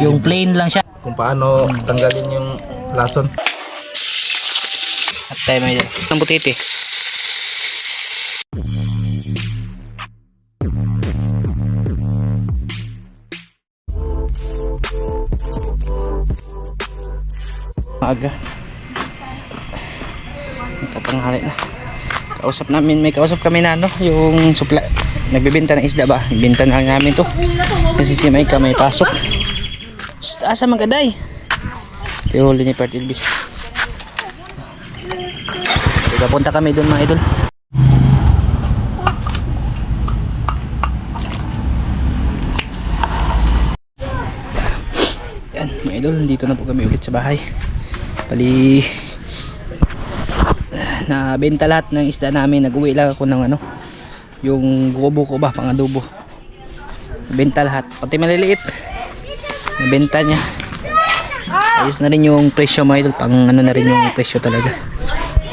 Yung plain lang siya. Kung paano tanggalin yung lason. At tayo may ang butiti. Maaga. Tatanghali na. Kausap namin, may kausap kami na yung supply. Nagbebenta ng isda ba? Ibenta na lang namin to. Kasi si Maika may pasok. Asa magaday. Ito huli ni Part Elvis. Punta kami doon mga idol. Yan mga idol, dito na po kami ulit sa bahay. Bali nabenta lahat ng isda namin. Nag-uwi lang ako ng yung gobo ko ba, pang adobo. Nabenta lahat, pati maliliit nabenta niya. Ayos na rin yung presyo mga idol, pang na rin yung presyo talaga.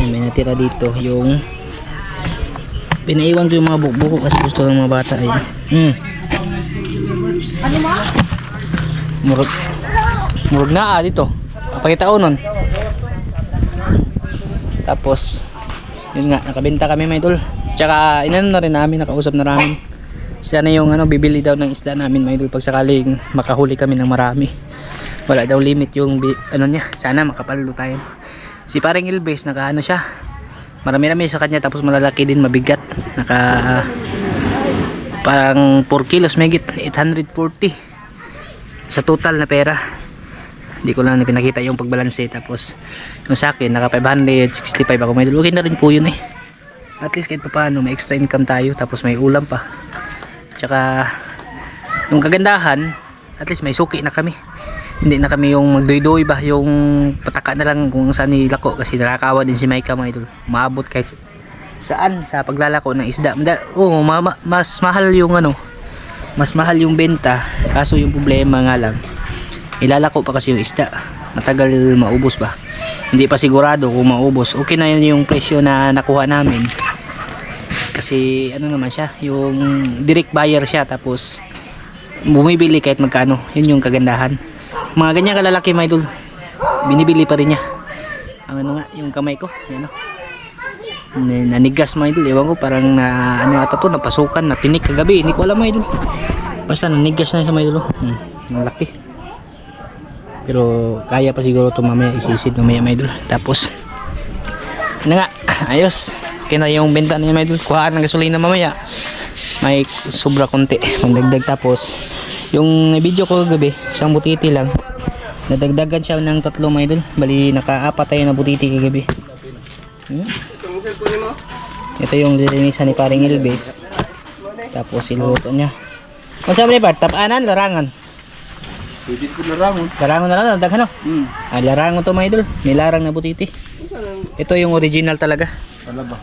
May natira dito yung pinaiwan ko yung mga buko kasi gusto ng mga bata. Murag na dito. Pakita ko nun. Tapos yun nga, nakabenta kami mga idol. Tsaka inano na rin namin, nakausap na namin. Sila na yung bibili daw ng isda namin mga idol pag sakaling makahuli kami ng marami. Wala daw limit yung niya. Sana makapalo tayo. Si paring Elvis naka siya. Marami-rami sa kanya, tapos malalaki din, mabigat. Naka parang 4 kilos megit, 840 sa total na pera. Hindi ko lang pinakita yung pagbalanse. Tapos yung sa akin naka 565 ako may idol. Okay na rin po yun At least kahit paano may extra income tayo, tapos may ulam pa. Tsaka yung kagandahan, at least may suki na kami. Hindi na kami yung magdoy-doy ba, yung pataka na lang kung saan nilako, kasi nakakawa din si Maika mga idol. Maabot kahit saan sa paglalako ng isda. Mas mahal yung mas mahal yung benta, kaso yung problema nga lang, ilalako pa kasi yung isda, matagal maubos ba. Hindi pa sigurado kung maubos. Okay na yun yung presyo na nakuha namin, kasi naman siya, yung direct buyer siya, tapos bumibili kahit magkano. Yun yung kagandahan. Mga ganyan kalalaki mga idol, binibili pa rin niya. Ang yung kamay ko, nanigas mga idol. Ewan ko, parang ata to, napasukan, natinik kagabi. Hindi ko alam mga idol. Basta nanigas na siya mga idol. Malaki. Pero kaya pa siguro ito mamaya, isisid mamaya mga idol. Tapos ayos. Okay na yung benta niya mga idol. Kuhaan ng gasolina mamaya. May sobra konti, magdagdag. Tapos yung video ko kagabi, isang butiti lang, nadagdagan siya ng 3 mga idol. Bali naka-4 tayo na butiti kagabi. Ito yung lilinisan ni paring Elvis. Tapos iluto niya. Kung saan ba tapanan, larangan? Pwede ko larangon. Larangon na lang, daghan larangon to mga idol. Nilarang na butiti. Ito yung original talaga. Wala ba?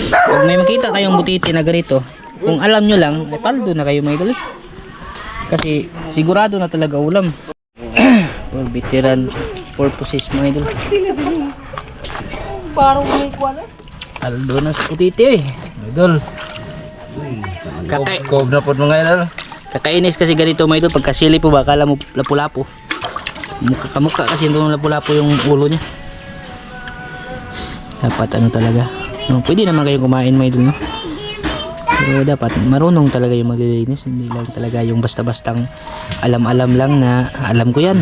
Pag may makita kayong butiti na ganito, kung alam nyo lang, ay paldo na kayo mga idol. Kasi sigurado na talaga ulam. For veteran purposes mga idol. Paldo na sa butiti Idol. Kob na po mga idol. Kakainis kasi ganito mga idol. Pagkasili po ba, akala mo lapu-lapu. Kamukha kasi doon lapu-lapu yung ulo niya. Dapat talaga. Pwede naman kayong kumain mga idol, pero dapat marunong talaga yung maglilinis. Hindi lang talaga yung basta-bastang alam-alam lang na alam ko yan.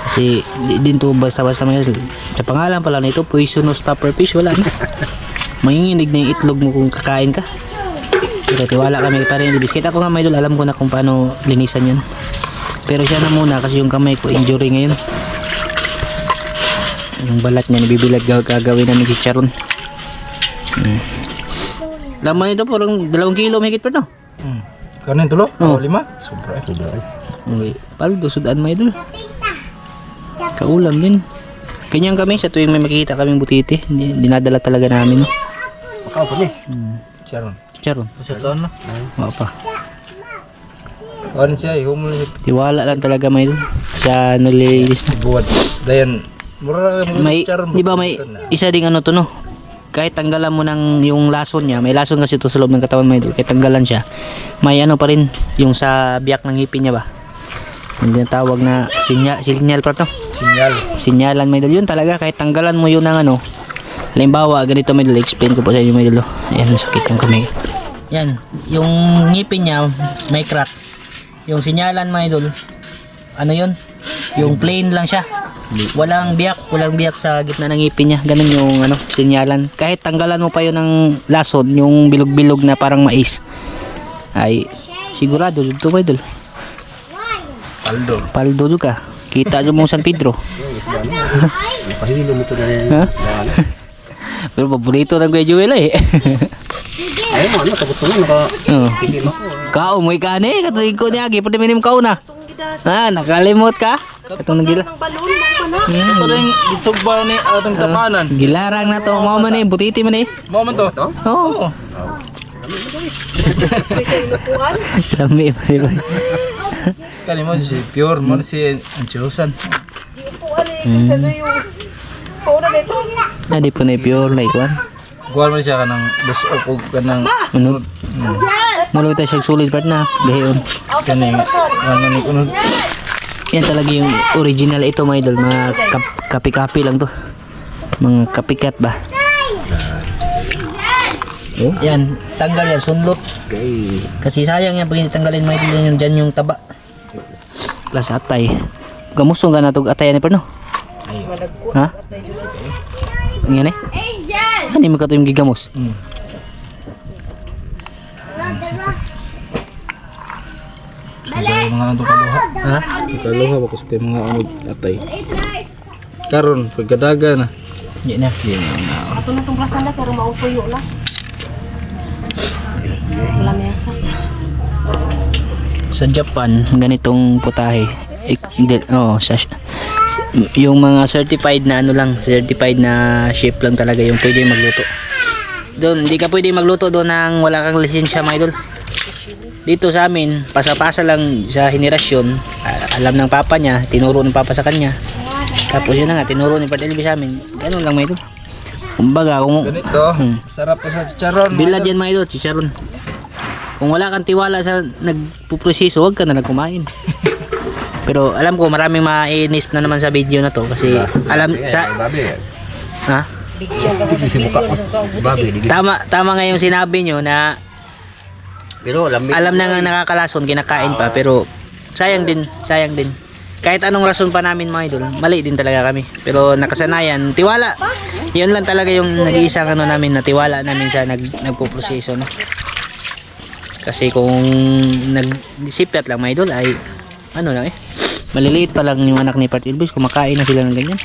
Kasi din to basta-basta mga idol. Sa pangalan pala nito, poisonous stopper fish, wala na. Manginginig na yung itlog mo kung kakain ka. Pero tiwala kami pa rin. Kita ko nga mga idol, alam ko na kung paano linisan yan. Pero siya na muna kasi yung kamay ko injury ngayon. Yung balat niya nabibilag, gagawin namin si Charon. Laman ito parang 2 kilo mahigit pa no? Kanin tulo? Oh, 5? Sobra ito dahil. Okay. Paldo, sudan mga idol. Kaulam din. Ganyan kami sa tuwing may makikita kaming butiti. Dinadala talaga namin. Makaw pa Charon. Charon. Masarap na? Oo pa. Ano siya, tiwala lang talaga mga idol. Sa nalilis na. Buwad. Dayan. May, di ba may isa ding to no? kahit tanggalan mo ng yung lason niya, may lason kasi ito sa loob ng katawan mo idol, kahit tanggalan siya, may ano pa rin yung sa biyak ng ngipin niya ba, yung tinatawag na sinyal pa to, sinyalan mo idol, yun talaga kahit tanggalan mo yun ng ano, halimbawa ganito may idol, explain ko po sa inyo may idol. Ayan, sakit yung kamay. Yan, yung ngipin niya may crack, yung sinyalan mo idol, ano yun, yung plain lang siya, walang biyak sa gitna ng ngipin niya. Ganun yung ano, sinyalan. Kahit tanggalan mo pa yun ng lason, yung bilog-bilog na parang mais, ay sigurado dito mo idol. Paldo juga. Kita mo San Pedro. Pahilo mo to na rin. Ha? Pero paborito ng Kuya Joel eh. Ay mo, ano, takot mo, nakatigil ako. Kao mo ikani, katuig ko niya, pwede minim kao na. Nakalimot ka? Katong nagila. Ito rin isugba ni atong tapanan. Gilarang na to, mo man eh, butiti man eh. Mo man to. Oo. Lami pa diba? Kani mo si pure mo si Anchusan. Di po na pure like one. Kuha mo siya kanang busog kanang Unod. Mulog tayo siya sulit part na. Gayon. kani ano ni kuno. Yan talaga yung original ito mga idol. Mga kapi-kapi lang to. Mga kapikat ba? Yan, tanggal yan, sunlot. Kasi sayang yan pag hindi tanggalin mga idol yan, dyan yung taba. Plus atay. Gamusong ka na itong atay yan eh, no? Ha? Ang yan eh? Ano yung magkato yung gigamos? Sobra mga ano kaluha. Ha? Kaluha ba kasi mga ano atay. Karon pagkadaga na. Hindi na. Ato na itong plasanda pero maupuyo na. Wala mesa. Sa Japan, ganitong putahe. Yung mga certified na ano lang, certified na chef lang talaga yung pwede magluto. Doon, hindi ka pwede magluto doon nang wala kang lisensya mga idol. Dito sa amin, pasa-pasa lang sa henerasyon. Alam ng papa niya, tinuro ng papa sa kanya. Tapos yun na nga, tinuro ni Pat Elby sa amin. Ganun lang mga idol. Kumbaga, kung Ganito. Sarap pa sa chicharon. bilad yan mga idol, chicharon. Kung wala kang tiwala sa nagpuproseso, huwag ka na nagkumain. Pero alam ko maraming mainis na naman sa video na to kasi alam sa ha? Tama nga yung sinabi nyo na Pero alam na nga nakakalason, kinakain pa, pero sayang din. Kahit anong rason pa namin mga idol, mali din talaga kami. Pero nakasanayan, tiwala. Yun lang talaga yung nag-iisang ano namin na tiwala namin sa nagpo-proseso, no? Kasi kung nag-siplat lang mga idol ay ano lang eh, maliliit pa lang yung anak ni Pat Elvis, kumakain na sila ng ganyan.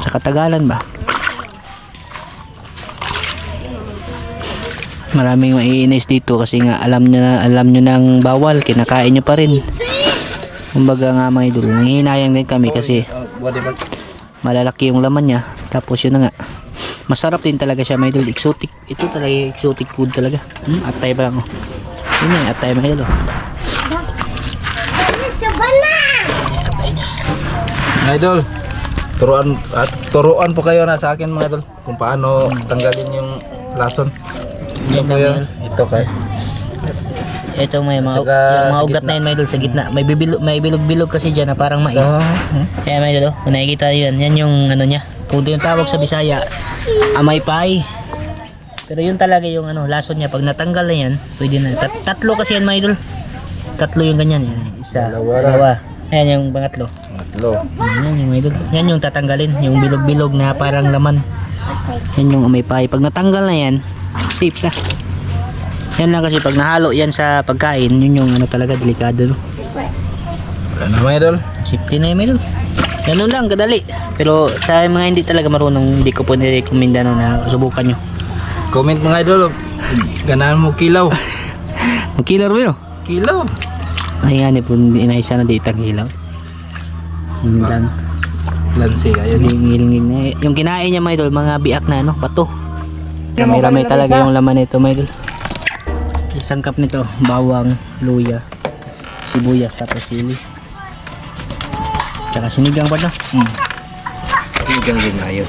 Sa katagalan ba? Maraming maiinis dito kasi nga alam nyo nang bawal, kinakain nyo pa rin. Kumbaga nga mga idol, nangihinayang din kami kasi malalaki yung laman niya. Tapos yun na nga, masarap din talaga siya mga idol, exotic. Ito talaga exotic food talaga. Atay pa lang oh. Yun yung atay mga idol oh. Idol, turuan po kayo na sa akin mga idol kung paano tanggalin yung lason. Yan lang yan. Ito kay. Ito may mga, Tsaka yung mga sa ugat na yun mga idol sa gitna. May bilog-bilog kasi dyan na parang mais. Kaya mga idol oh, kung nakikita yun, yan yung ano niya. Kung yung tawag sa Bisaya, amay pay. Pero yun talaga yung ano, lason niya. Pag natanggal na yan, pwede na. Tatlo kasi yan mga idol. Tatlo yung ganyan. Yan. Isa, dalawa. Ayan yung pangatlo. Yan yung mga idol. Yan yung tatanggalin. Yung bilog-bilog na parang laman. Yan yung amay pay. Pag natanggal na yan, safe na. Yan lang kasi pag nahalo yan sa pagkain, yun yung ano talaga delikado. No? Wala na mga idol. Safety na yung mga idol. Ganun lang, kadali. Pero sa mga hindi talaga marunong, hindi ko po nirecommend ano, na subukan nyo. Comment mga idol. Ganahan mo kilaw. Mag-killer mo yun. Kilaw. Ay nga po, inaisa na dito ang ilaw. Yun lang. Lansi ayun. Ngil-ngil na. Yung kinain niya mga idol, mga biak na ano, bato. Ramay-ramay talaga yung laman nito mga idol. Isang cup nito, bawang, luya, sibuyas, tapos sili. Tsaka sinigang pa no? Sinigang din na yun.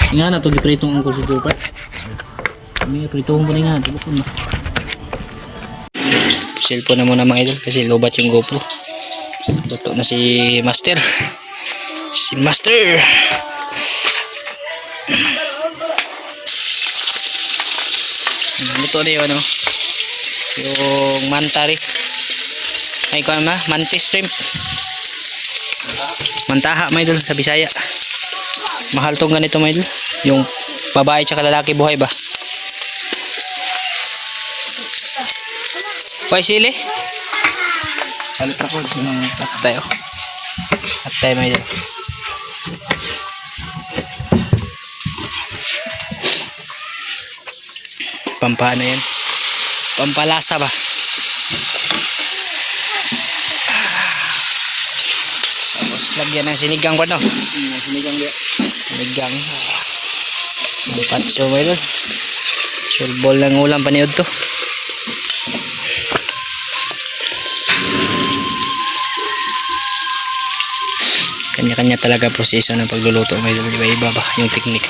Nga na to gipritong ang kulsi pa. May pritohon mo rin nga, tibukon mo. Cellphone na muna mga idol kasi lobat yung GoPro. Luto na si Master. Si Master. Luto na yung ano, yung mantari. Ay ko ma, mantis shrimp. Mantaha mga idol sa Bisaya. Mahal tong ganito mga idol. Yung babae tsaka lalaki buhay ba? Hoy sili. Halit ako. At tayo. At tayo mga idol. Pampano yan. Pampalasa ba? Lagyan ng sinigang ba no? Sinigang ya. Sinigang. Patso mga idol. Sulbol ng ulam paniod to. Kanya-kanya talaga proseso ng pagluluto. May iba-iba ba yung teknik.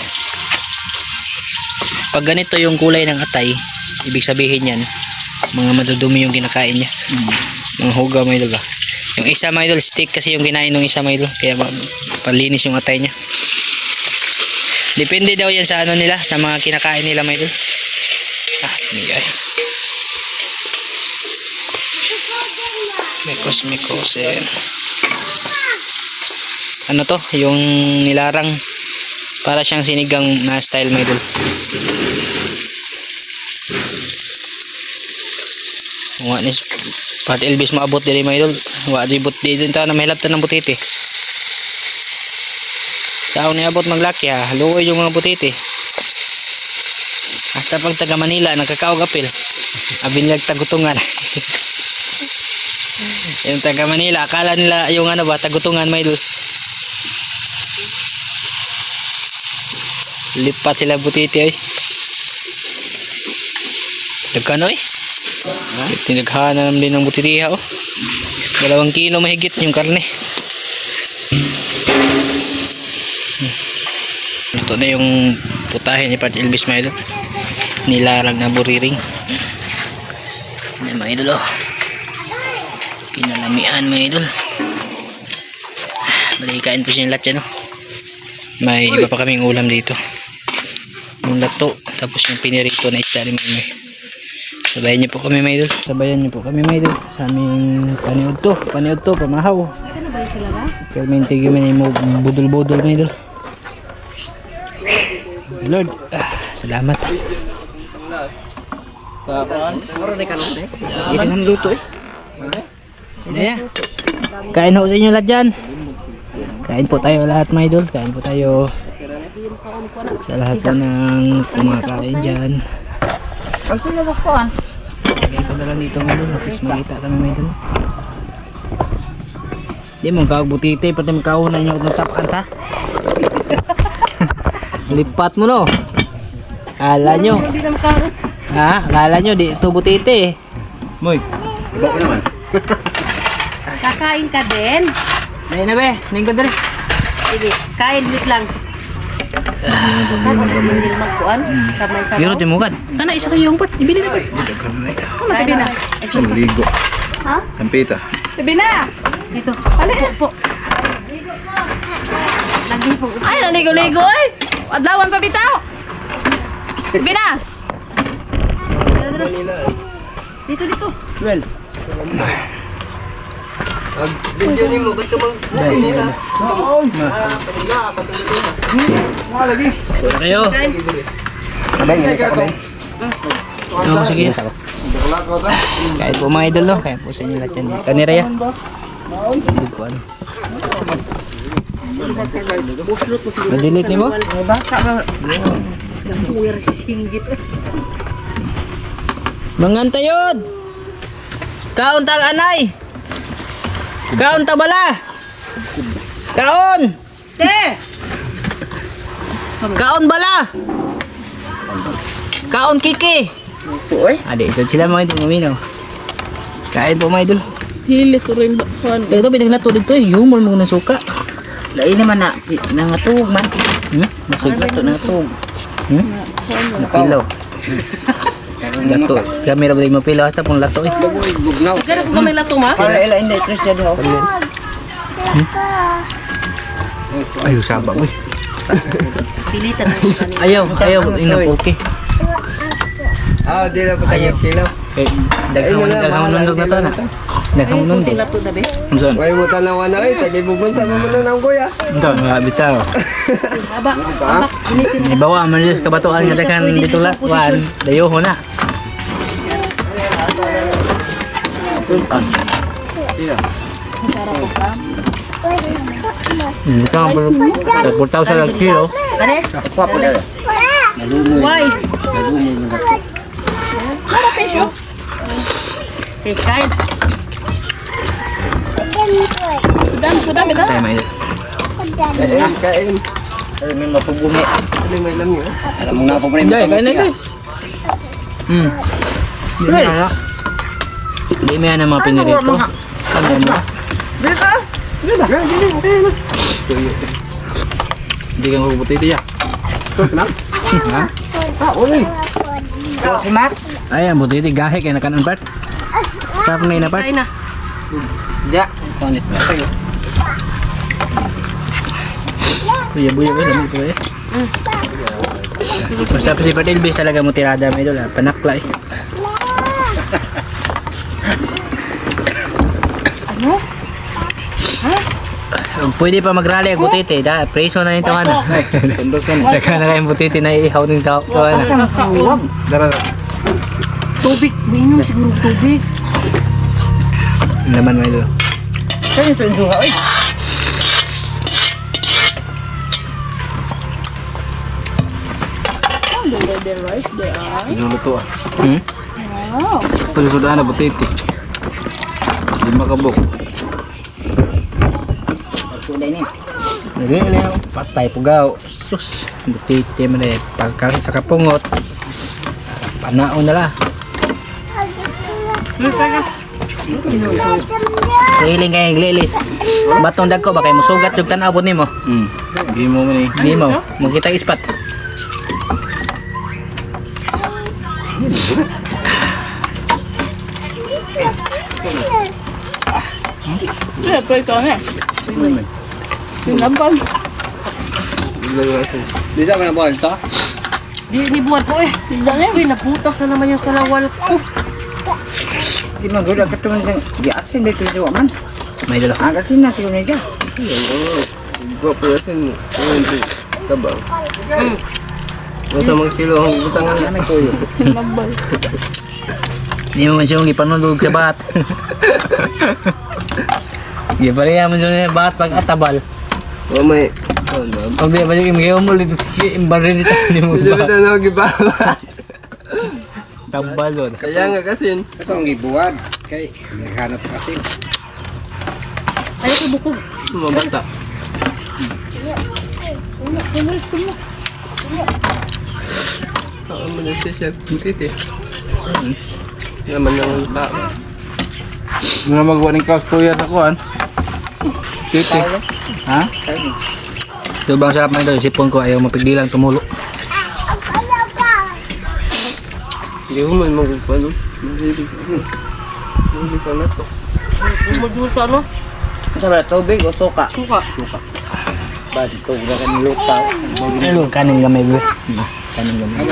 Pag ganito yung kulay ng atay, ibig sabihin yan, mga madudumi yung kinakain niya. Mga hugaw mga idol ba. Yung isa mga idol, steak kasi yung kinain ng isa mga idol. Kaya palinis yung atay niya. Depende daw yan sa ano nila, sa mga kinakain nila mga idol. Migay. Mekos eh. Ano to? Yung nilarang para siyang sinigang na style mga idol. Wa ni Pat Elvis maabot diri mga idol. Wa di but di din ta na mahilabtan ng butiti. Tao ni abot maglaki ha. Luoy yung mga butiti. Hasta pag taga Manila nagkakaog apil. Abinyag tagutungan. Yung taga Manila akala nila yung ano ba tagutungan mga idol. Lipat sila butiti ay. Dagkan oy. Tinaghanan din ng butiti ha oh. 2 kilo mahigit yung karne. Ito na yung putahe ni Pat Elvis mga idol. Nilarag na buriring. Yan mga idol oh. Kinalamian mga idol. Balikain po siya yung lahat yan oh. May iba pa kaming ulam dito. Yung lato, tapos yung pinirito na isda ni Mami. Sabayan niyo po kami mga idol. Sabayan niyo po kami mga idol. Sa aming paniod to, pamahaw. Ano ba yung sila ba? Pero may tigil mo budol-budol mga idol. Lord, salamat. Hindi naman luto eh. Ayan. Kain ho sa inyo lahat dyan. Kain po tayo lahat mga idol. Kain po tayo sa lahat po ng kumakain dyan. Ang sila ba ko an? Lagay ko na lang dito mga idol. Tapos makita kami mga idol. Di mo kawag butite. Pati magkaunan nyo ng tapan ta. Lipat mo no. Kala nyo. Hindi na makaroon. Ha? Kala nyo di ito butite. Moy. Iba ko naman. Kakain ka din? Dahil na be. Nahin ko dali. Sige, kain ulit lang. Tapos hindi magkuan. Sabay sa Yun yung mukad. Sana isa kayo yung part. Ibili na ba? Sabi na. Ligo. Ha? Sampita. Sabi na. Dito. Pali po. Lagi po. Ay, naligo-ligo ay! Adlawan pa bitaw! Sabi na! Dito. Well. Video ni mo, ba't ka mang Kayo. Oo, sige. Kahit po mga idol, no? Kahit po sa inyo lahat yan. Kanira yan. Ibig ko ano. Na-delete ni mo? Mangantayod! Kaon tag anay! Kaon ta bala! Kaon! Kaon bala! Kaon kiki! Ade, ito sila mga idol, maminaw. Kain po mga idol. Hilis rin ba? Kuan. Ito, pinaglato dito eh. Humor mo ng suka. Lain naman na nangatug man. Masig. Lato nangatug. Napilaw. Lato. Kami ra ba di mapilaw hasta pong lato eh. Uy, bugnaw. Pero kung may lato ma? Para ila hindi Christian ho. Ayaw saba uy. Pilitan na kanina. Ayaw inapuki. Ah, di na pa tayo kilo. Kay daghang nundog na to na. Daghang nundog. Lato na be. Unsan? Way mo tanawan na tagay bubon sa mamano ng kuya. Ito, mga bitaw. Aba. Ibawa man sa kabatuan nga daghan dito la. Wan, dayoho na. Ito ang pagpultaw sa kilo. Ane? Kwapo na. Why? Hey, kain. Sudan, ito. Tayo may Kain. Ay, may mapubungi. Ano may lang yun? Alam mo nga po rin. Dai, kain na dai. Di may na mga pinirito. Ano mo? Hindi kang kubuti diya. Si Mark? Ay, ang buti di gahe kay nakanon part. Sarap na ina part. Kain na. Ya. Konit na sa'yo. Kuya buyo ko lamig ko eh. Basta pa si Patilbis talaga mo tirada may idol ha. Panakla eh. Ano? Pwede pa mag-rally ang butiti. Preso na nito ano. Daga na kayong butiti na ihaw ng tao. Kauwag. Dara. Tubig. Minom siguro tubig. Naman may idol. Saan ito yung suha? Ay. The rice, they are. Inuluto ah. Wow. Pagsusudan na butiti. Di makabok. Tulay niya. Naging na patay pugaw. Sus. Butiti man eh. Pagka sa kapungot. Panaon na la. Hiling kayong glilis. Batong dagko ba kayo musugat yung tanabon ni mo? Di mo man eh. Hindi mo. Magkita ispat. Yeah, play ito na. Sinaban. Di na na bawal to. Di buwan po eh. Tignan niya. Uy, naputas na naman yung salawal ko. Di magula ka tuman sa... Di asin dito yung man. May dalo. Ang asin na siya niya. Go po yasin mo. Ayun di. Tabaw. Masa mga kilo ang butangan na. May tuyo. Sinaban. Hindi mo man siyang ipanulog sa bat. Hindi pa rin naman siya bat pag atabal. O may. Pag di ba siya imagayon mo ulit imbarin dito. Hindi mo Hindi ba? ba na gibawa? Tabal doon. Kaya nga kasi. Ito ang gibuwad. Kay naghanap kasi. Ayaw ko bukog. Mabata. Oo, manasya siya. Butit eh. Naman ng tao. Muna magawa ng kaos kuya sa kuhan. Titi. Ha? Ito bang sarap na ito? Sipon ko ayaw mapigdilang tumulo. Hindi ko man magpapalo. Mahilig sa nato. Modul sa ano? Ito ba, tubig o suka? Suka. Ba't ito, wala ka nilutaw. Ano? Kanin gamay bro. Kanin gamay.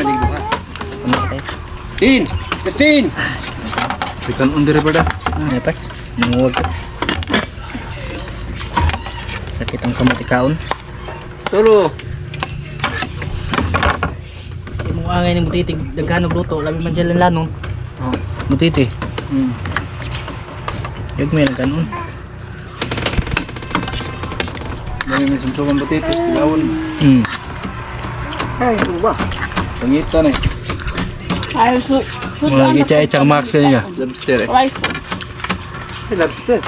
Tin! Tin! Ikan under pa da. Ano pa? Nanguwag ko. Sakit ang kamatikaon. Turo! Mo angay ng butiti. Daghanong luto. Labi man dyan lanong. Butiti. Yag may nagkanon. Dami may sumsuman butiti. Tilawon. Ay, ano ba? Pangitan eh. Ayaw su. Mga gitsa-itsang max niya. Lobster eh. Rice. Lobster.